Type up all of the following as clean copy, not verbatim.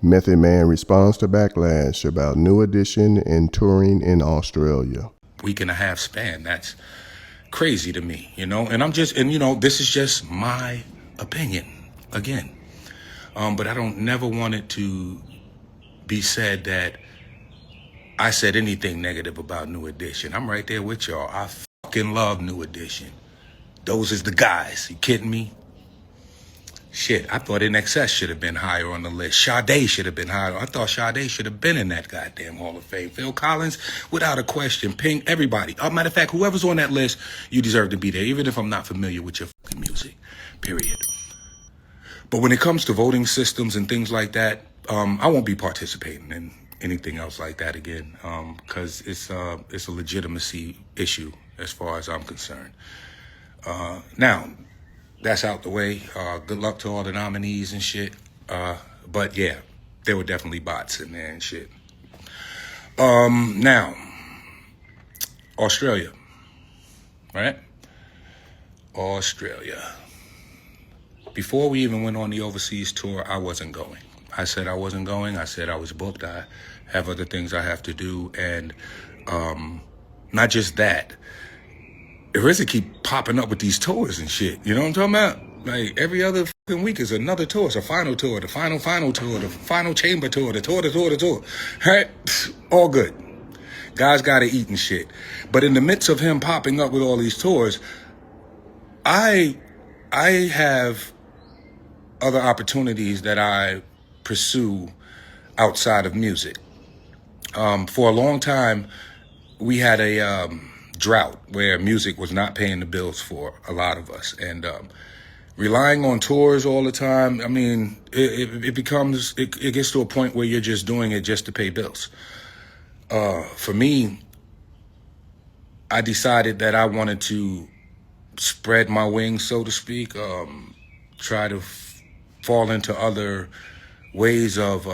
Method Man responds to Backlash about New Edition and touring in Australia. Week and a half span. That's crazy to me, you know? And this is just my opinion, again. But I don't never want it to be said that I said anything negative about New Edition. I'm right there with y'all. I fucking love New Edition. Those is the guys. You kidding me? Shit, I thought NXS should have been higher on the list. Sade should have been higher. I thought Sade should have been in that goddamn Hall of Fame. Phil Collins, without a question. Ping, everybody. Matter of fact, whoever's on that list, you deserve to be there, even if I'm not familiar with your fucking music. Period. But when it comes to voting systems and things like that, I won't be participating in anything else like that again, because it's a legitimacy issue as far as I'm concerned. Now, that's out the way. Good luck to all the nominees and shit. But yeah, there were definitely bots in there and shit. Now, Australia, right? Australia. Before we even went on the overseas tour, I wasn't going. I said I wasn't going. I said I was booked. I have other things I have to do. And not just that. RZA keep popping up with these tours and shit. You know what I'm talking about? Like every other fucking week is another tour. It's a final tour, the final tour, the final chamber tour, the tour. Right? All good. Guys gotta eat and shit. But in the midst of him popping up with all these tours, I have other opportunities that I pursue outside of music. For a long time, we had a drought where music was not paying the bills for a lot of us, and relying on tours all the time, I mean, it gets to a point where you're just doing it just to pay bills. For me, I decided that I wanted to spread my wings, so to speak, try to fall into other ways of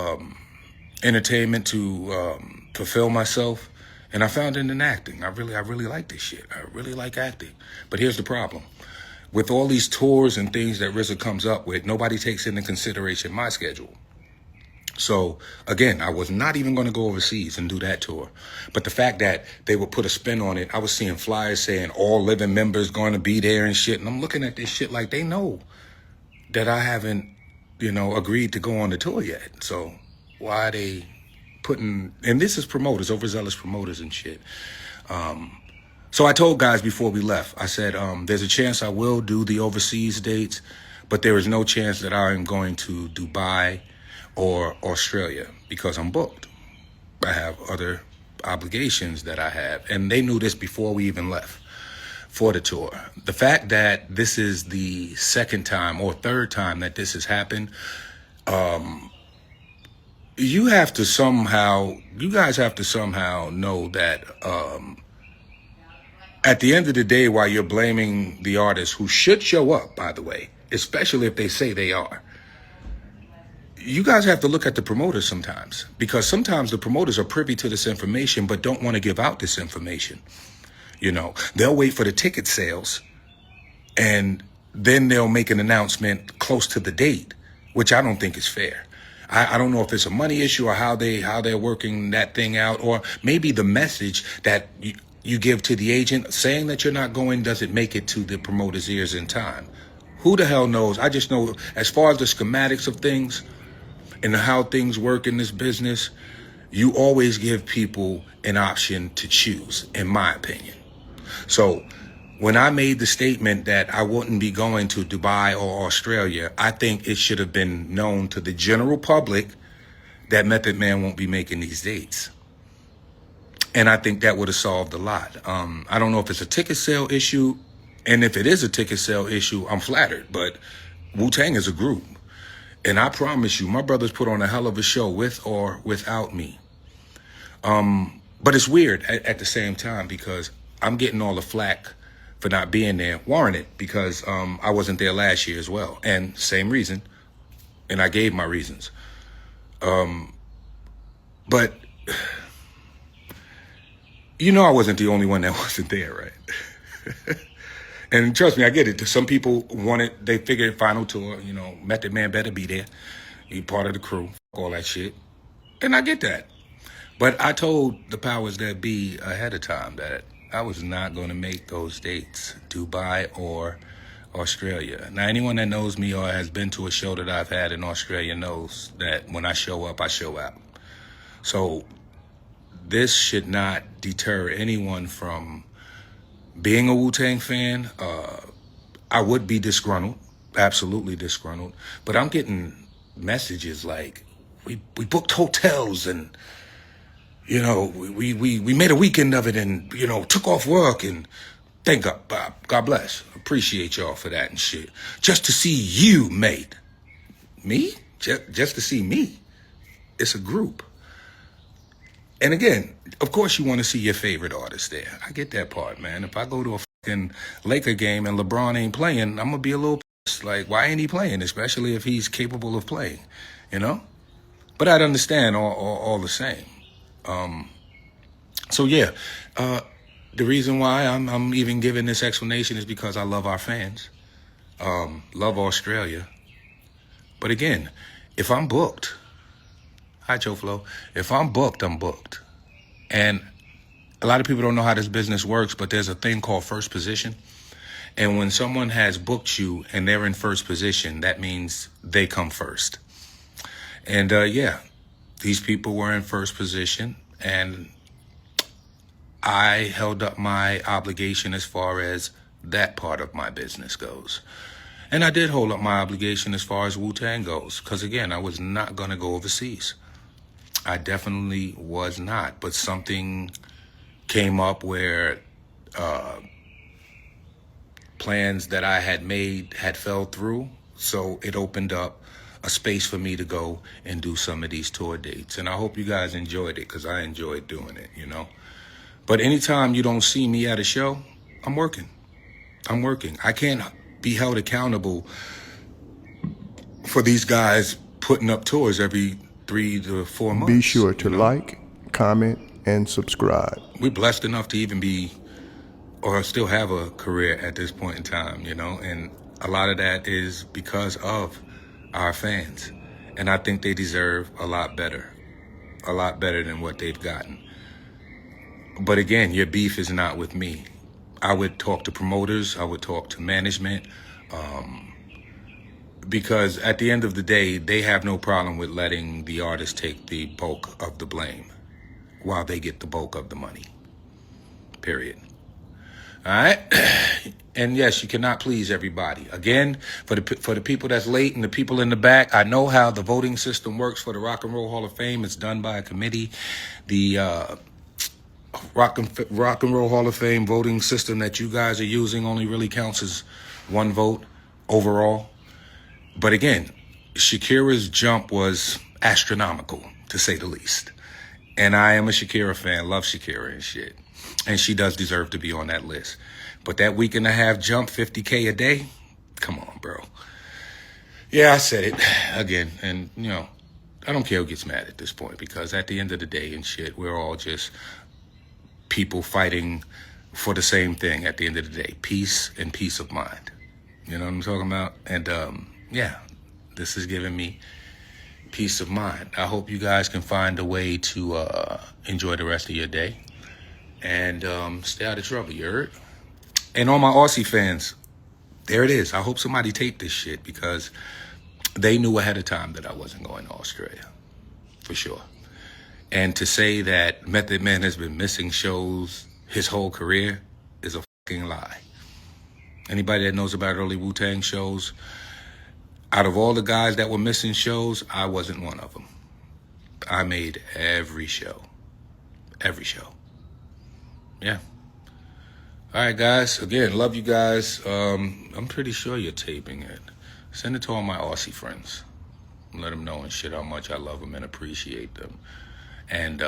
entertainment to fulfill myself. And I found it in acting. I really like this shit. I really like acting. But here's the problem. With all these tours and things that RZA comes up with, nobody takes into consideration my schedule. So, again, I was not even going to go overseas and do that tour. But the fact that they would put a spin on it, I was seeing flyers saying all living members going to be there and shit. And I'm looking at this shit like they know that I haven't, agreed to go on the tour yet. So why are they putting, and this is promoters, overzealous promoters and shit. So I told guys before we left, I said, there's a chance I will do the overseas dates, but there is no chance that I am going to Dubai or Australia because I'm booked. I have other obligations that I have. And they knew this before we even left for the tour. The fact that this is the second time or third time that this has happened, you guys have to somehow know that at the end of the day, while you're blaming the artists who should show up, by the way, especially if they say they are, you guys have to look at the promoters sometimes, because sometimes the promoters are privy to this information but don't want to give out this information. They'll wait for the ticket sales and then they'll make an announcement close to the date, which I don't think is fair. I don't know if it's a money issue or how they're working that thing out, or maybe the message that you give to the agent saying that you're not going doesn't make it to the promoter's ears in time. Who the hell knows? I just know as far as the schematics of things and how things work in this business, you always give people an option to choose, in my opinion. So when I made the statement that I wouldn't be going to Dubai or Australia, I think it should have been known to the general public that Method Man won't be making these dates. And I think that would have solved a lot. I don't know if it's a ticket sale issue. And if it is a ticket sale issue, I'm flattered. But Wu-Tang is a group. And I promise you, my brothers put on a hell of a show with or without me. But it's weird at the same time because I'm getting all the flack for not being there, warranted, because I wasn't there last year as well. And same reason. And I gave my reasons. But I wasn't the only one that wasn't there, right? And trust me, I get it. Some people they figured final tour, Method Man better be there. He part of the crew, all that shit. And I get that. But I told the powers that be ahead of time that I was not going to make those dates, Dubai or Australia. Now, anyone that knows me or has been to a show that I've had in Australia knows that when I show up, I show out. So this should not deter anyone from being a Wu-Tang fan. I would be disgruntled, absolutely disgruntled, but I'm getting messages like, we booked hotels and, you know, we made a weekend of it and, you know, took off work and thank God, God bless. Appreciate y'all for that and shit. Just to see you, mate. Me? Just to see me. It's a group. And again, of course you want to see your favorite artist there. I get that part, man. If I go to a fucking Laker game and LeBron ain't playing, I'm going to be a little pissed. Like, why ain't he playing? Especially if he's capable of playing, you know? But I'd understand all the same. So yeah, the reason why I'm even giving this explanation is because I love our fans, love Australia. But again, if I'm booked, hi Joe Flo, if I'm booked, I'm booked. And a lot of people don't know how this business works, but there's a thing called first position. And when someone has booked you and they're in first position, that means they come first. And yeah, these people were in first position, and I held up my obligation as far as that part of my business goes. And I did hold up my obligation as far as Wu-Tang goes, because again, I was not going to go overseas. I definitely was not, but something came up where plans that I had made had fell through, so it opened up a space for me to go and do some of these tour dates. And I hope you guys enjoyed it, because I enjoyed doing it, you know. But anytime you don't see me at a show, I'm working. I'm working. I can't be held accountable for these guys putting up tours every 3 to 4 months. Be sure to like, comment, and subscribe. We're blessed enough to even be, or still have a career at this point in time, you know, and a lot of that is because of our fans. And I think they deserve a lot better than what they've gotten. But again, your beef is not with me. I would talk to promoters, I would talk to management, because at the end of the day, they have no problem with letting the artist take the bulk of the blame while they get the bulk of the money, period. All right? And yes, you cannot please everybody. Again, for the people that's late and the people in the back, I know how the voting system works for the Rock and Roll Hall of Fame. It's done by a committee. The Rock and Roll Hall of Fame voting system that you guys are using only really counts as one vote overall. But again, Shakira's jump was astronomical, to say the least. And I am a Shakira fan, love Shakira and shit. And she does deserve to be on that list. But that week and a half jump, 50K a day? Come on, bro. Yeah, I said it again. And, you know, I don't care who gets mad at this point, because at the end of the day and shit, we're all just people fighting for the same thing at the end of the day. Peace and peace of mind. You know what I'm talking about? And, yeah, this is giving me peace of mind. I hope you guys can find a way to enjoy the rest of your day and stay out of trouble, you heard? And all my Aussie fans, there it is. I hope somebody taped this shit, because they knew ahead of time that I wasn't going to Australia, for sure. And to say that Method Man has been missing shows his whole career is a fucking lie. Anybody that knows about early Wu-Tang shows, out of all the guys that were missing shows, I wasn't one of them. I made every show. Every show. Yeah. All right, guys. Again, love you guys. I'm pretty sure you're taping it. Send it to all my Aussie friends. Let them know and shit how much I love them and appreciate them. And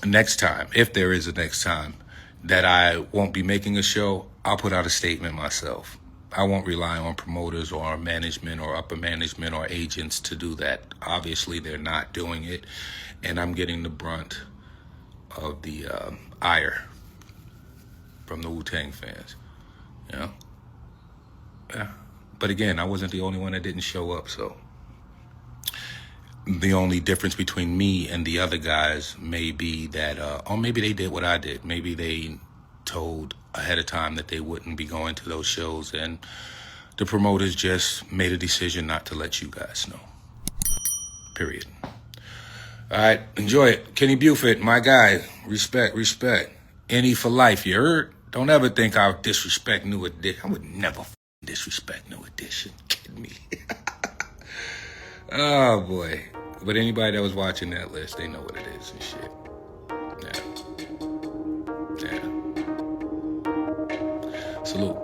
next time, if there is a next time that I won't be making a show, I'll put out a statement myself. I won't rely on promoters or management or upper management or agents to do that. Obviously, they're not doing it, and I'm getting the brunt of the ire from the Wu-Tang fans. You know? Yeah. But again, I wasn't the only one that didn't show up, so The only difference between me and the other guys may be that, or maybe they did what I did. Maybe they told ahead of time that they wouldn't be going to those shows, and the promoters just made a decision not to let you guys know. Period. All right, enjoy it. Kenny Buford, my guy. Respect, respect. Any for life, you heard? Don't ever think I'll disrespect New Edition. I would never disrespect New Edition. Kidding me? Oh, boy. But anybody that was watching that list, they know what it is and shit. Yeah. Salute.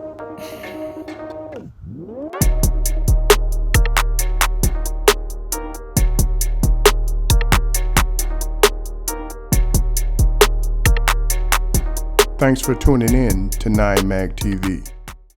Thanks for tuning in to 9 Mag TV.